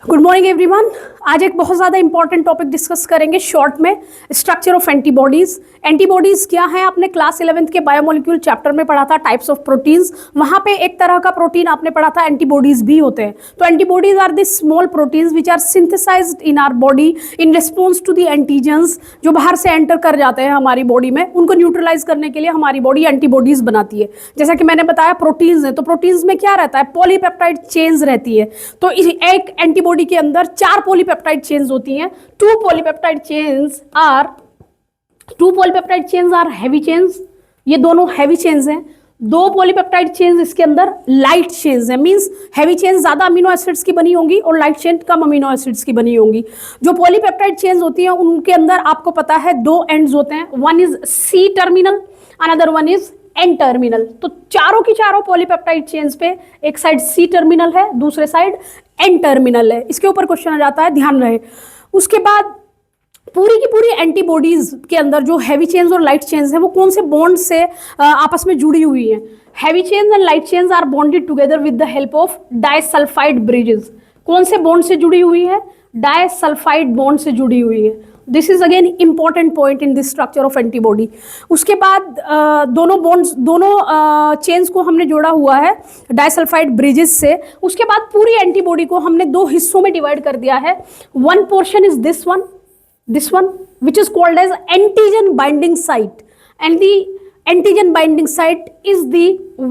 Good morning everyone. आज एक बहुत ज़्यादा इंपॉर्टेंट टॉपिक डिस्कस करेंगे शॉर्ट में, स्ट्रक्चर ऑफ एंटीबॉडीज़। एंटीबॉडीज़ क्या है? आपने क्लास 11th के बायोमोलिक्यूल चैप्टर में पढ़ा था, टाइप्स ऑफ प्रोटीन्स। वहाँ पे एक तरह का प्रोटीन आपने पढ़ा था, एंटीबॉडीज़ भी होते हैं। तो antibodies are the small proteins which are synthesised in our body in response to the antigens, जो बाहर से एंटर कर जाते हैं हमारी बॉडी में। उनको न्यूट्रलाइज करने के लिए हमारी बॉडी एंटीबॉडीज़ बनाती है। जैसा कि मैंने बताया प्रोटीन्स है, तो प्रोटीन्स में क्या रहता है? पॉलीपेप्टाइड चेन्स रहती है। तो एक एंटीबॉडी के अंदर 4 पॉलीपेप्टाइड चेन्स होती हैं। 2 polypeptide chains are heavy chains, ये दोनों हैवी चेन्स हैं। 2 पॉलीपेप्टाइड चेन्स इसके अंदर लाइट चेन्स है, मींस हैवी चेन्स ज्यादा अमीनो एसिड्स की बनी होंगी और लाइट चेन कम अमीनो एसिड्स की बनी होंगी। जो पॉलीपेप्टाइड चेन्स होती हैं उनके अंदर आपको पता है 2 एंड्स होते हैं, one is C terminal, another one is N terminal. तो चारों की चारों पॉलीपेप्टाइड चेन्स पे एक साइड सी टर्मिनल है, दूसरे साइड एन टर्मिनल है। इसके ऊपर क्वेश्चन आ जाता है, ध्यान रहे। उसके बाद पूरी की पूरी एंटीबॉडीज के अंदर जो हैवी चेन्स और लाइट चेन्स है वो कौन से बॉन्ड से आपस में जुड़ी हुई है? Heavy chains and light chains are bonded together with the help of disulphide bridges. कौन से बॉन्ड से जुड़ी हुई है? डाइसल्फाइड बॉन्ड से जुड़ी हुई है। This is again important point in this structure of antibody. उसके बाद दोनों चेन्स को हमने जोड़ा हुआ है डाइसल्फाइड ब्रिजेस से। उसके बाद पूरी एंटीबॉडी को हमने 2 हिस्सों में डिवाइड कर दिया है। One portion is this one which is called as antigen binding site, and the antigen binding site is the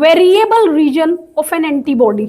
variable region of an antibody.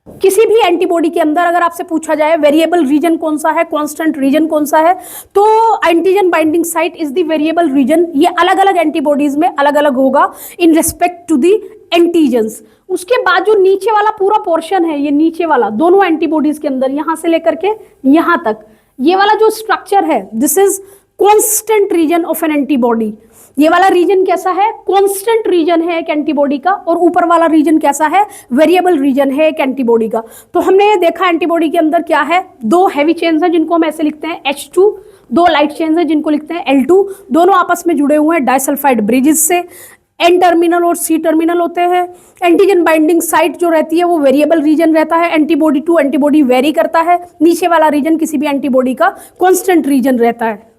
किसी भी एंटीबॉडी के अंदर अगर आपसे पूछा जाए वेरिएबल रीजन कौन सा है, कांस्टेंट रीजन कौन सा है, तो antigen binding site is the variable region. ये अलग अलग एंटीबॉडीज में अलग अलग होगा in respect to the antigens. उसके बाद जो नीचे वाला पूरा पोर्शन है, ये नीचे वाला दोनों एंटीबॉडीज के अंदर यहां से लेकर के यहां तक, ये वाला जो स्ट्रक्चर है this is constant region of N antibody. ये वाला रीजन कैसा है? कांस्टेंट रीजन है एक एंटीबॉडी का, और ऊपर वाला रीजन कैसा है? वेरिएबल रीजन है एक एंटीबॉडी का। तो हमने देखा एंटीबॉडी के अंदर क्या है, 2 हैवी चेन्स हैं जिनको हम ऐसे लिखते हैं H2, 2 लाइट चेन्स हैं जिनको लिखते हैं L2। दोनों आपस में जुड़े हुए हैं डाइसल्फाइड ब्रिजेस से। एन टर्मिनल और सी टर्मिनल होते हैं। एंटीजन बाइंडिंग साइट जो रहती है वो वेरिएबल रीजन रहता है, एंटीबॉडी टू एंटीबॉडी वेरी करता है। नीचे वाला रीजन किसी भी एंटीबॉडी का कांस्टेंट रीजन रहता है।